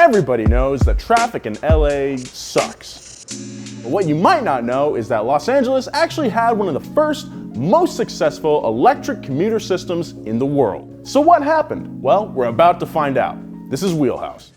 Everybody knows that traffic in LA sucks. But what you might not know is that Los Angeles actually had one of the first, most successful electric commuter systems in the world. So what happened? Well, we're about to find out. This is WheelHouse.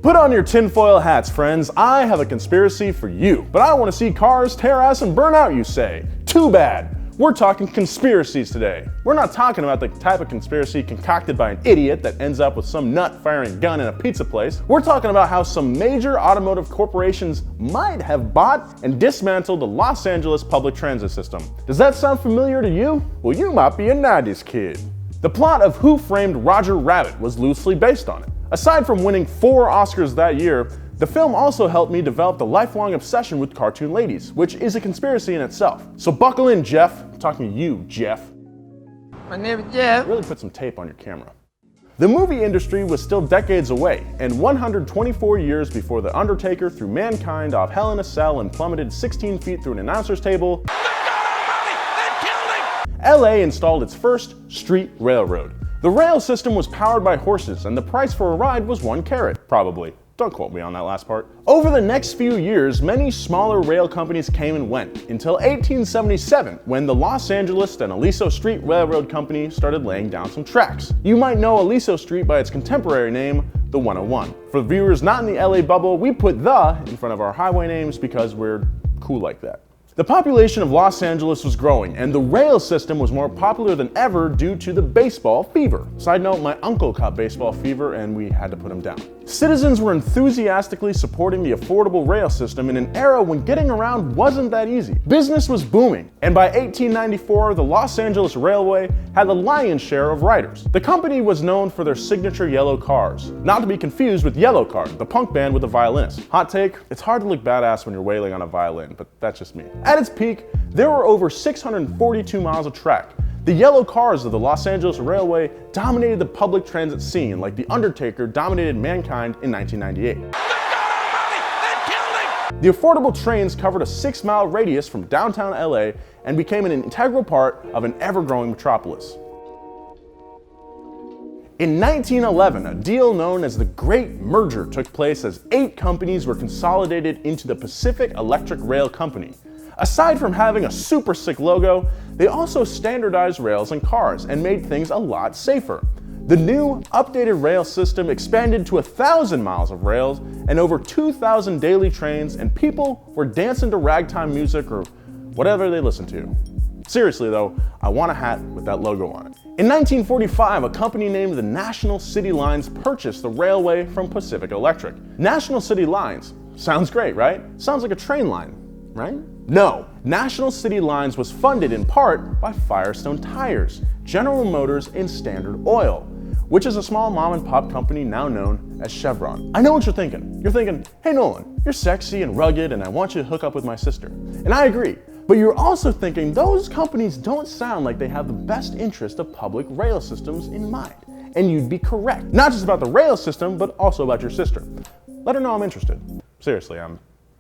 Put on your tinfoil hats, friends. I have a conspiracy for you. But I want to see cars tear ass and burn out, you say. Too bad. We're talking conspiracies today. We're not talking about the type of conspiracy concocted by an idiot that ends up with some nut firing a gun in a pizza place. We're talking about how some major automotive corporations might have bought and dismantled the Los Angeles public transit system. Does that sound familiar to you? Well, you might be a 90s kid. The plot of Who Framed Roger Rabbit was loosely based on it. Aside from winning 4 Oscars that year, the film also helped me develop a lifelong obsession with cartoon ladies, which is a conspiracy in itself. So buckle in, Jeff. I'm talking to you, Jeff. My name is Jeff. Really put some tape on your camera. The movie industry was still decades away, and 124 years before The Undertaker threw mankind off Hell in a Cell and plummeted 16 feet through an announcer's table, LA installed its first street railroad. The rail system was powered by horses, and the price for a ride was 1 carrot, probably. Don't quote me on that last part. Over the next few years, many smaller rail companies came and went, until 1877, when the Los Angeles and Aliso Street Railroad Company started laying down some tracks. You might know Aliso Street by its contemporary name, the 101. For viewers not in the LA bubble, we put the in front of our highway names because we're cool like that. The population of Los Angeles was growing, and the rail system was more popular than ever due to the baseball fever. Side note, my uncle caught baseball fever and we had to put him down. Citizens were enthusiastically supporting the affordable rail system in an era when getting around wasn't that easy. Business was booming, and by 1894, the Los Angeles Railway had the lion's share of riders. The company was known for their signature yellow cars, not to be confused with Yellowcard, the punk band with a violinist. Hot take, it's hard to look badass when you're wailing on a violin, but that's just me. At its peak, there were over 642 miles of track. The yellow cars of the Los Angeles Railway dominated the public transit scene like The Undertaker dominated mankind in 1998. The affordable trains covered a 6-mile radius from downtown LA and became an integral part of an ever-growing metropolis. In 1911, a deal known as the Great Merger took place as 8 companies were consolidated into the Pacific Electric Rail Company. Aside from having a super sick logo, they also standardized rails and cars and made things a lot safer. The new, updated rail system expanded to 1,000 miles of rails and over 2,000 daily trains, and people were dancing to ragtime music or whatever they listened to. Seriously though, I want a hat with that logo on it. In 1945, a company named the National City Lines purchased the railway from Pacific Electric. National City Lines, sounds great, right? Sounds like a train line, right? No, National City Lines was funded in part by Firestone Tires, General Motors, and Standard Oil, which is a small mom and pop company now known as Chevron. I know what you're thinking. You're thinking, hey Nolan, you're sexy and rugged and I want you to hook up with my sister. And I agree, but you're also thinking those companies don't sound like they have the best interest of public rail systems in mind. And you'd be correct. Not just about the rail system, but also about your sister. Let her know I'm interested. Seriously, I'm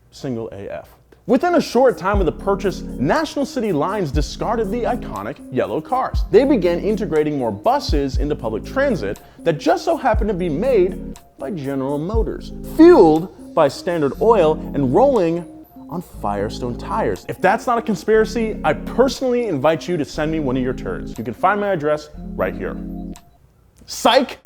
single AF. Within a short time of the purchase, National City Lines discarded the iconic yellow cars. They began integrating more buses into public transit that just so happened to be made by General Motors, fueled by Standard Oil and rolling on Firestone Tires. If that's not a conspiracy, I personally invite you to send me one of your turds. You can find my address right here. Psych!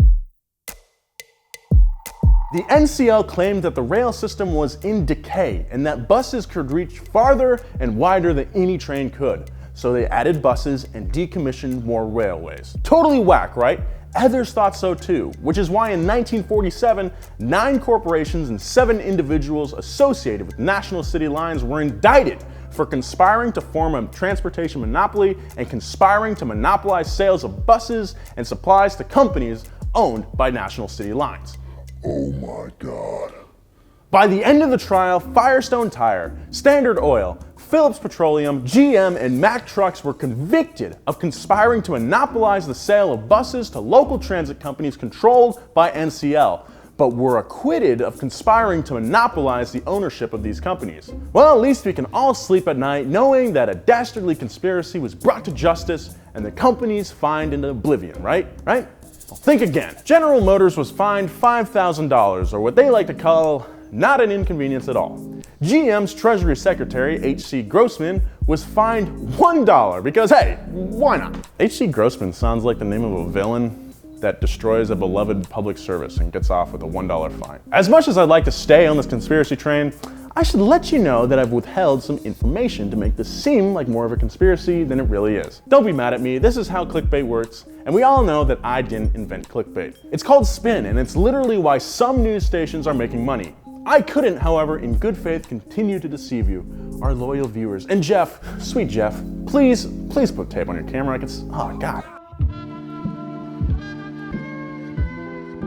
The NCL claimed that the rail system was in decay and that buses could reach farther and wider than any train could. So they added buses and decommissioned more railways. Totally whack, right? Others thought so too, which is why in 1947, 9 corporations and 7 individuals associated with National City Lines were indicted for conspiring to form a transportation monopoly and conspiring to monopolize sales of buses and supplies to companies owned by National City Lines. Oh my God. By the end of the trial, Firestone Tire, Standard Oil, Phillips Petroleum, GM, and Mack Trucks were convicted of conspiring to monopolize the sale of buses to local transit companies controlled by NCL, but were acquitted of conspiring to monopolize the ownership of these companies. Well, at least we can all sleep at night knowing that a dastardly conspiracy was brought to justice and the companies fined into oblivion, right? Think again. General Motors was fined $5,000, or what they like to call not an inconvenience at all. GM's Treasury Secretary, H.C. Grossman, was fined $1 because, hey, why not? H.C. Grossman sounds like the name of a villain that destroys a beloved public service and gets off with a $1 fine. As much as I'd like to stay on this conspiracy train, I should let you know that I've withheld some information to make this seem like more of a conspiracy than it really is. Don't be mad at me, this is how clickbait works, and we all know that I didn't invent clickbait. It's called spin, and it's literally why some news stations are making money. I couldn't, however, in good faith continue to deceive you, our loyal viewers. And Jeff, sweet Jeff, please put tape on your camera. Oh God.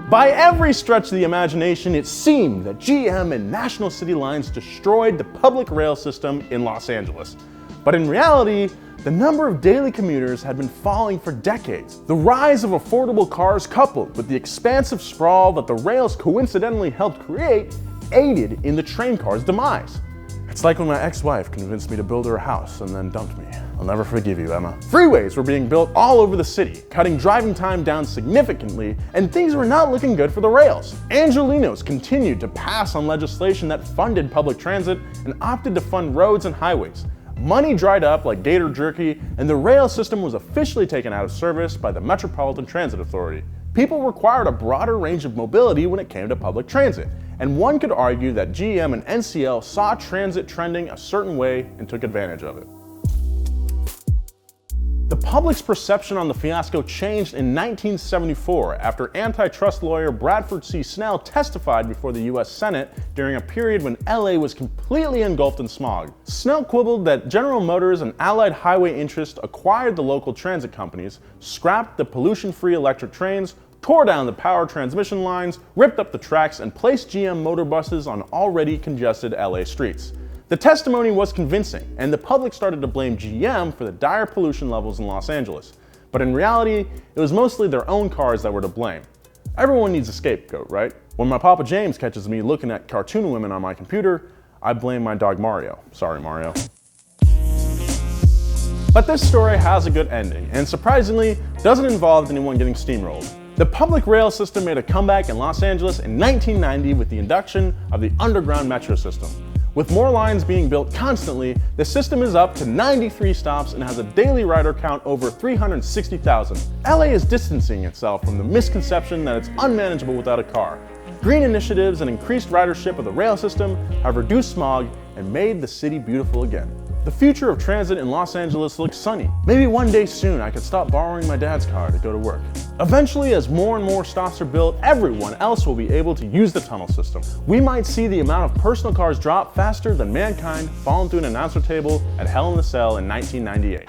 By every stretch of the imagination, it seemed that GM and National City Lines destroyed the public rail system in Los Angeles. But in reality, the number of daily commuters had been falling for decades. The rise of affordable cars, coupled with the expansive sprawl that the rails coincidentally helped create, aided in the train car's demise. It's like when my ex-wife convinced me to build her a house and then dumped me. I'll never forgive you, Emma. Freeways were being built all over the city, cutting driving time down significantly, and things were not looking good for the rails. Angelenos continued to pass on legislation that funded public transit and opted to fund roads and highways. Money dried up like gator jerky, and the rail system was officially taken out of service by the Metropolitan Transit Authority. People required a broader range of mobility when it came to public transit, and one could argue that GM and NCL saw transit trending a certain way and took advantage of it. The public's perception on the fiasco changed in 1974 after antitrust lawyer Bradford C. Snell testified before the US Senate during a period when LA was completely engulfed in smog. Snell quibbled that General Motors and allied highway interests acquired the local transit companies, scrapped the pollution-free electric trains, tore down the power transmission lines, ripped up the tracks, and placed GM motor buses on already congested LA streets. The testimony was convincing, and the public started to blame GM for the dire pollution levels in Los Angeles. But in reality, it was mostly their own cars that were to blame. Everyone needs a scapegoat, right? When my Papa James catches me looking at cartoon women on my computer, I blame my dog Mario. Sorry, Mario. But this story has a good ending, and surprisingly, doesn't involve anyone getting steamrolled. The public rail system made a comeback in Los Angeles in 1990 with the induction of the underground metro system. With more lines being built constantly, the system is up to 93 stops and has a daily rider count over 360,000. LA is distancing itself from the misconception that it's unmanageable without a car. Green initiatives and increased ridership of the rail system have reduced smog and made the city beautiful again. The future of transit in Los Angeles looks sunny. Maybe one day soon I could stop borrowing my dad's car to go to work. Eventually, as more and more stops are built, everyone else will be able to use the tunnel system. We might see the amount of personal cars drop faster than mankind falling through an announcer table at Hell in a Cell in 1998.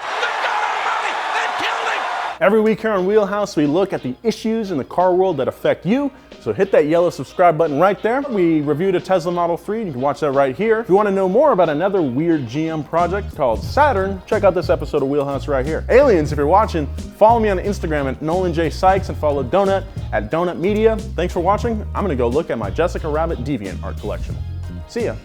Every week here on WheelHouse, we look at the issues in the car world that affect you, so hit that yellow subscribe button right there. We reviewed a Tesla Model 3, you can watch that right here. If you want to know more about another weird GM project called Saturn, check out this episode of WheelHouse right here. Aliens, if you're watching, follow me on Instagram at Nolan J. Sykes and follow Donut at Donut Media. Thanks for watching. I'm going to go look at my Jessica Rabbit Deviant art collection. See ya.